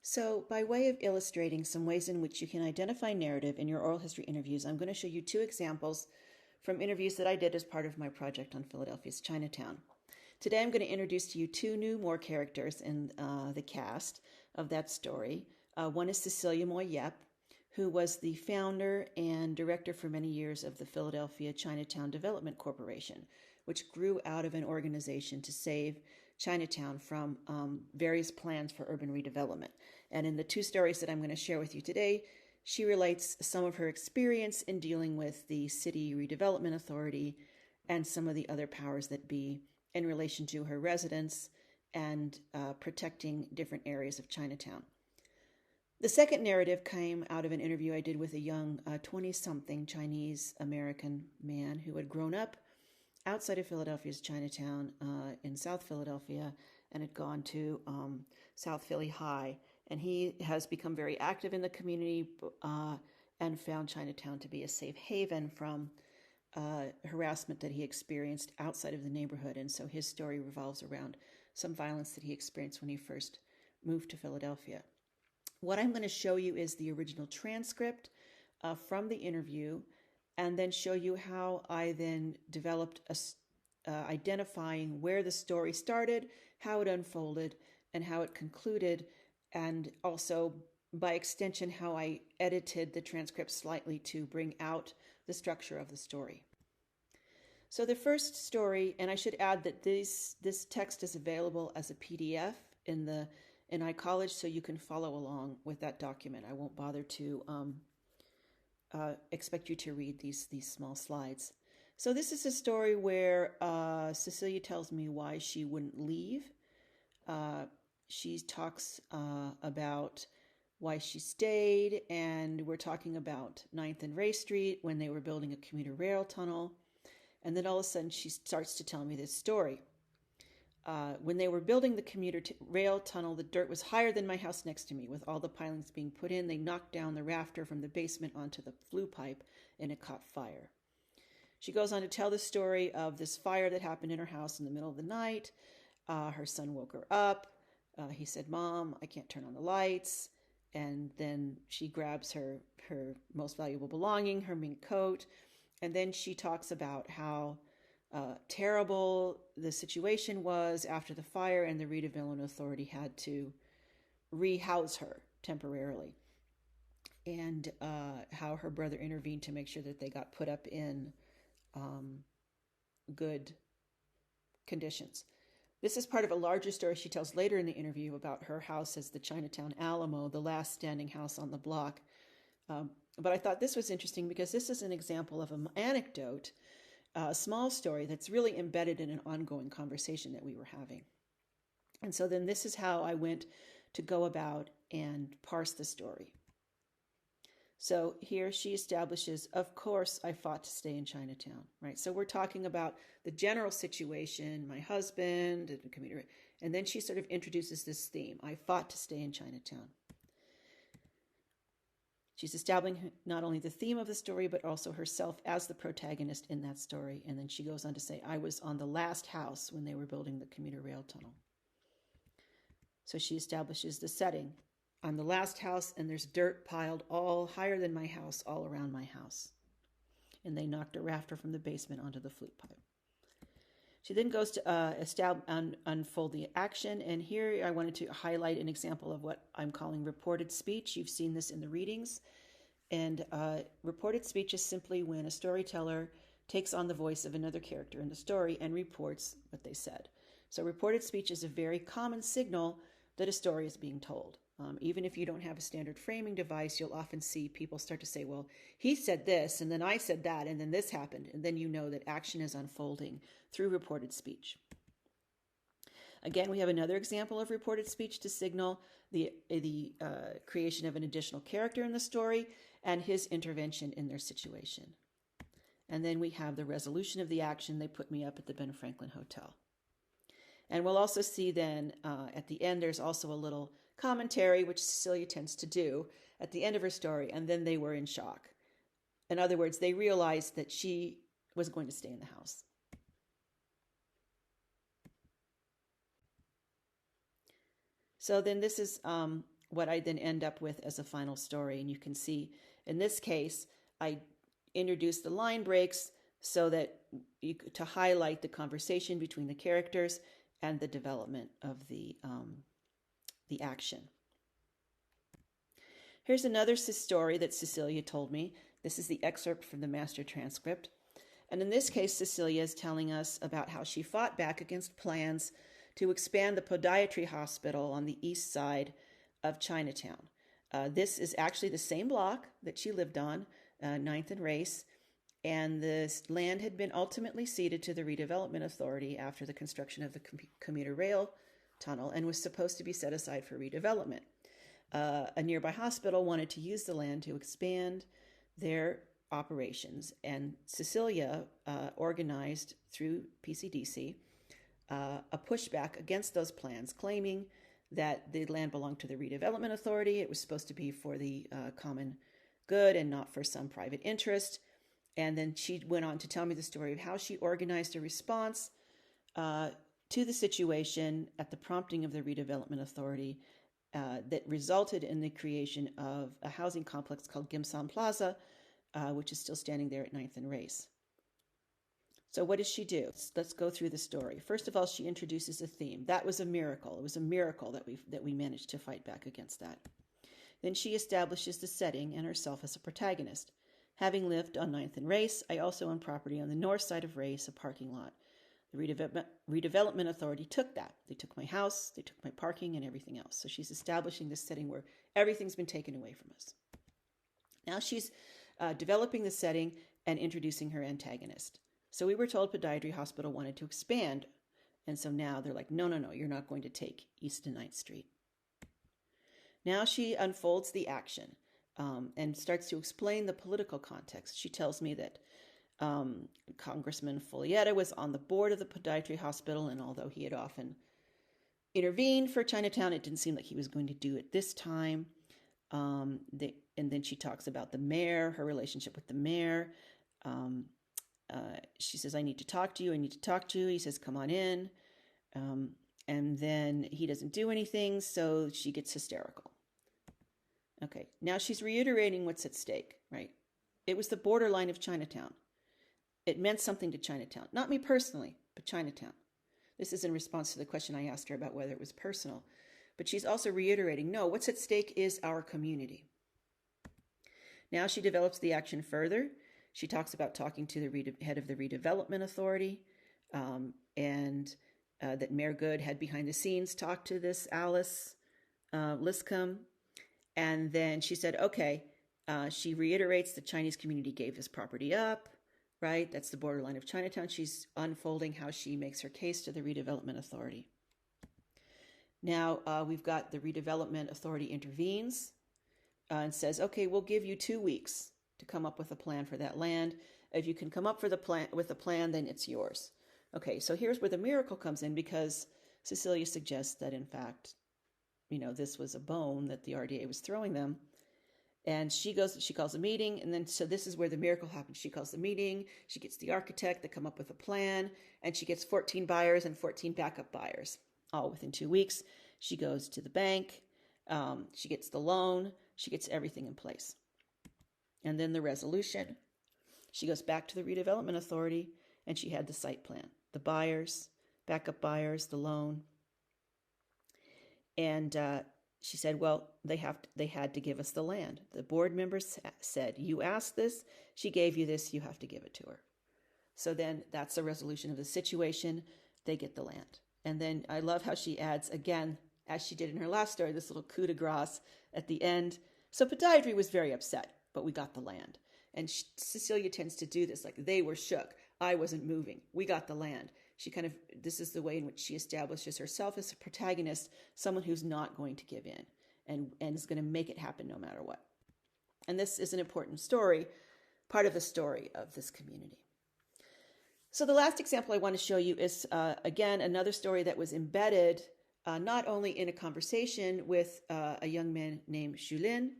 So, by way of illustrating some ways in which you can identify narrative in your oral history interviews, I'm going to show you two examples from interviews that I did as part of my project on Philadelphia's Chinatown. Today, I'm going to introduce to you two more characters in the cast of that story. One is Cecilia Moy Yep, who was the founder and director for many years of the Philadelphia Chinatown Development Corporation, which grew out of an organization to save Chinatown from various plans for urban redevelopment. And in the two stories that I'm going to share with you today, she relates some of her experience in dealing with the City Redevelopment Authority and some of the other powers that be in relation to her residents and protecting different areas of Chinatown. The second narrative came out of an interview I did with a young 20-something Chinese American man who had grown up outside of Philadelphia's Chinatown in South Philadelphia and had gone to South Philly High. And he has become very active in the community and found Chinatown to be a safe haven from harassment that he experienced outside of the neighborhood. And so his story revolves around some violence that he experienced when he first moved to Philadelphia. What I'm going to show you is the original transcript from the interview, and then show you how I then developed identifying where the story started, how it unfolded, and how it concluded, and also, by extension, how I edited the transcript slightly to bring out the structure of the story. So the first story, and I should add that this text is available as a PDF in iCollege, so you can follow along with that document. I won't bother to expect you to read these small slides. So this is a story where Cecilia tells me why she wouldn't leave. She talks about why she stayed, and we're talking about 9th and Ray Street when they were building a commuter rail tunnel. And then all of a sudden she starts to tell me this story. When they were building the commuter rail tunnel, the dirt was higher than my house next to me. With all the pilings being put in, they knocked down the rafter from the basement onto the flue pipe, and it caught fire. She goes on to tell the story of this fire that happened in her house in the middle of the night. Her son woke her up. He said, "Mom, I can't turn on the lights." And then she grabs her most valuable belonging, her mink coat. And then she talks about how terrible the situation was after the fire, and the Redevelopment Authority had to rehouse her temporarily, and how her brother intervened to make sure that they got put up in good conditions. This is part of a larger story she tells later in the interview about her house as the Chinatown Alamo, the last standing house on the block. But I thought this was interesting because this is an example of an anecdote, a small story that's really embedded in an ongoing conversation that we were having. And so then this is how I went to go about and parse the story. So here she establishes, of course, I fought to stay in Chinatown, right? So we're talking about the general situation, my husband, and the commuter, and then she sort of introduces this theme, I fought to stay in Chinatown. She's establishing not only the theme of the story, but also herself as the protagonist in that story. And then she goes on to say, I was on the last house when they were building the commuter rail tunnel. So she establishes the setting. On the last house, and there's dirt piled all higher than my house, all around my house. And they knocked a rafter from the basement onto the flute pipe. She then goes to unfold the action, and here I wanted to highlight an example of what I'm calling reported speech. You've seen this in the readings. And reported speech is simply when a storyteller takes on the voice of another character in the story and reports what they said. So reported speech is a very common signal that a story is being told. Even if you don't have a standard framing device, you'll often see people start to say, well, he said this, and then I said that, and then this happened. And then you know that action is unfolding through reported speech. Again, we have another example of reported speech to signal the creation of an additional character in the story and his intervention in their situation. And then we have the resolution of the action. They put me up at the Ben Franklin Hotel. And we'll also see then at the end, there's also a little commentary, which Cecilia tends to do at the end of her story, and then they were in shock. In other words, they realized that she was going to stay in the house. So then this is what I then end up with as a final story. And you can see in this case, I introduced the line breaks so that to highlight the conversation between the characters and the development of the action. Here's another story that Cecilia told me. This is the excerpt from the master transcript. And in this case, Cecilia is telling us about how she fought back against plans to expand the podiatry hospital on the east side of Chinatown. This is actually the same block that she lived on, 9th and Race, and the land had been ultimately ceded to the Redevelopment Authority after the construction of the commuter rail tunnel and was supposed to be set aside for redevelopment. A nearby hospital wanted to use the land to expand their operations, and Cecilia organized through PCDC a pushback against those plans, claiming that the land belonged to the Redevelopment Authority. It was supposed to be for the common good and not for some private interest. And then she went on to tell me the story of how she organized a response to the situation at the prompting of the Redevelopment Authority that resulted in the creation of a housing complex called Gimsan Plaza, which is still standing there at 9th and Race. So what does she do? Let's go through the story. First of all, she introduces a theme. That was a miracle. It was a miracle that we managed to fight back against that. Then she establishes the setting and herself as a protagonist. Having lived on 9th and Race, I also own property on the north side of Race, a parking lot. The Redevelopment Authority took that. They took my house, they took my parking, and everything else. So she's establishing this setting where everything's been taken away from us. Now she's developing the setting and introducing her antagonist. So we were told Podiatry Hospital wanted to expand. And so now they're like, no, you're not going to take East and 9th Street. Now she unfolds the action and starts to explain the political context. She tells me that Congressman Follietta was on the board of the Podiatry Hospital, and although he had often intervened for Chinatown, it didn't seem like he was going to do it this time. And then she talks about the mayor, her relationship with the mayor. She says, I need to talk to you. He says, come on in. And then he doesn't do anything, so she gets hysterical. Okay, now she's reiterating what's at stake, right? It was the borderline of Chinatown. It meant something to Chinatown. Not me personally, but Chinatown. This is in response to the question I asked her about whether it was personal. But she's also reiterating, no, what's at stake is our community. Now she develops the action further. She talks about talking to the head of the Redevelopment Authority, and that Mayor Good had behind the scenes talked to this Alice Liscombe. And then she said, okay, she reiterates the Chinese community gave this property up, right? That's the borderline of Chinatown. She's unfolding how she makes her case to the Redevelopment Authority. Now we've got the Redevelopment Authority intervenes and says, okay, we'll give you 2 weeks to come up with a plan for that land. If you can come up with a plan, then it's yours. Okay, so here's where the miracle comes in, because Cecilia suggests that, in fact, this was a bone that the RDA was throwing them. And she calls a meeting, and then, so this is where the miracle happens. She calls the meeting, she gets the architect to come up with a plan, and she gets 14 buyers and 14 backup buyers, all within 2 weeks. She goes to the bank, she gets the loan, she gets everything in place. And then the resolution, she goes back to the Redevelopment Authority, and she had the site plan, the buyers, backup buyers, the loan. And she said, well, they had to give us the land. The board members said, you asked this, she gave you this, you have to give it to her. So then that's a resolution of the situation. They get the land. And then I love how she adds, again, as she did in her last story, this little coup de grace at the end. So Podiatry was very upset, but we got the land. And Cecilia tends to do this, like they were shook. I wasn't moving. We got the land. This is the way in which she establishes herself as a protagonist, someone who's not going to give in and is going to make it happen no matter what. And this is an important story, part of the story of this community. So the last example I want to show you is, again, another story that was embedded not only in a conversation with a young man named Xulin,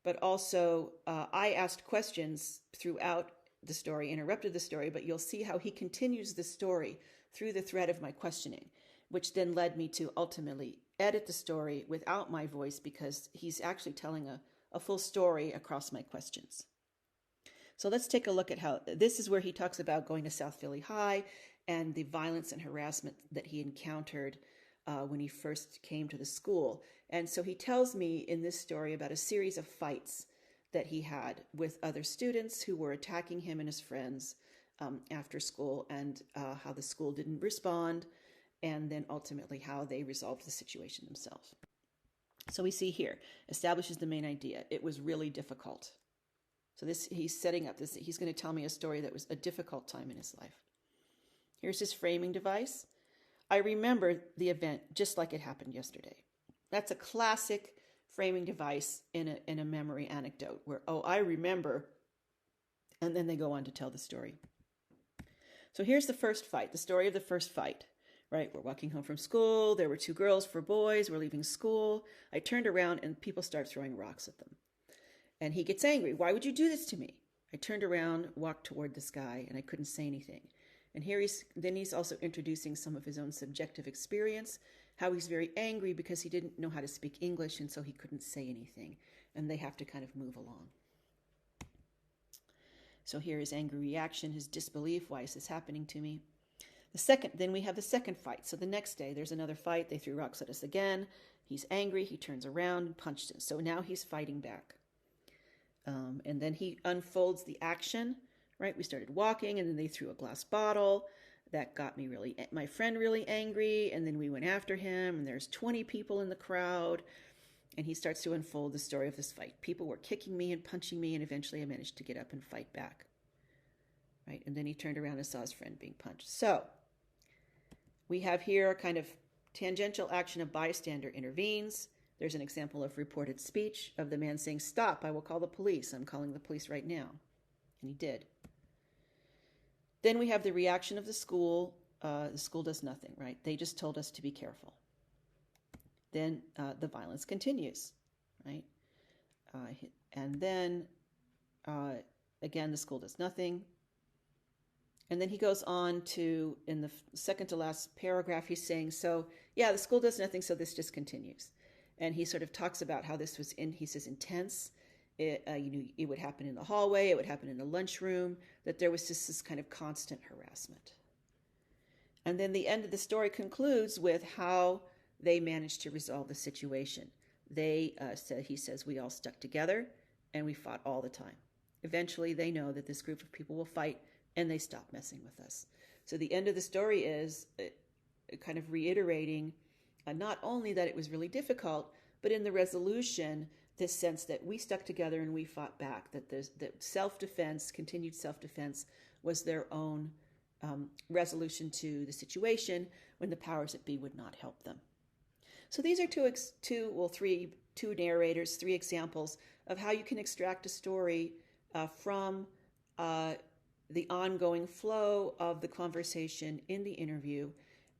but also I asked questions throughout the story, interrupted the story, but you'll see how he continues the story through the thread of my questioning, which then led me to ultimately edit the story without my voice because he's actually telling a full story across my questions. So let's take a look at how this is where he talks about going to South Philly High and the violence and harassment that he encountered when he first came to the school. And so he tells me in this story about a series of fights that he had with other students who were attacking him and his friends after school, and how the school didn't respond, and then ultimately how they resolved the situation themselves. So we see here, establishes the main idea. It was really difficult. So this, he's setting up this, he's going to tell me a story that was a difficult time in his life. Here's his framing device. I remember the event just like it happened yesterday. That's a classic framing device in a memory anecdote where, oh, I remember, and then they go on to tell the story. So here's the first fight, the story of the first fight, right? We're walking home from school. There were 2 girls, 4 boys. We're leaving school. I turned around and people start throwing rocks at them. And he gets angry. Why would you do this to me? I turned around, walked toward this guy, and I couldn't say anything. And here he's also introducing some of his own subjective experience, how he's very angry because he didn't know how to speak English, and so he couldn't say anything. And they have to kind of move along. So here his angry reaction, his disbelief. Why is this happening to me? Then we have the second fight. So the next day, there's another fight. They threw rocks at us again. He's angry. He turns around and punched him. So now he's fighting back. And then he unfolds the action, right? We started walking, and then they threw a glass bottle. That got my friend really angry, and then we went after him, and there's 20 people in the crowd, and he starts to unfold the story of this fight. People were kicking me and punching me, and eventually I managed to get up and fight back, right? And then he turned around and saw his friend being punched. So we have here a kind of tangential action. A bystander intervenes. There's an example of reported speech of the man saying, "Stop, I will call the police. I'm calling the police right now." And he did. Then we have the reaction of the school. The school does nothing, right? They just told us to be careful. Then the violence continues, right? And then, again, the school does nothing. And then he goes on to, in the second to last paragraph, he's saying, so, yeah, the school does nothing, so this just continues. And he sort of talks about how this was, he says, intense. It would happen in the hallway, it would happen in the lunchroom, that there was just this kind of constant harassment. And then the end of the story concludes with how they managed to resolve the situation. He says, we all stuck together and we fought all the time. Eventually they know that this group of people will fight and they stop messing with us. So the end of the story is kind of reiterating not only that it was really difficult, but in the resolution, this sense that we stuck together and we fought back, that self-defense, continued self-defense, was their own resolution to the situation when the powers that be would not help them. So these are two narrators, 3 examples of how you can extract a story from the ongoing flow of the conversation in the interview.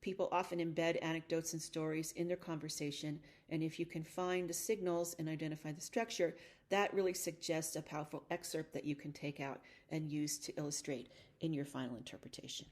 People often embed anecdotes and stories in their conversation, and if you can find the signals and identify the structure, that really suggests a powerful excerpt that you can take out and use to illustrate in your final interpretation.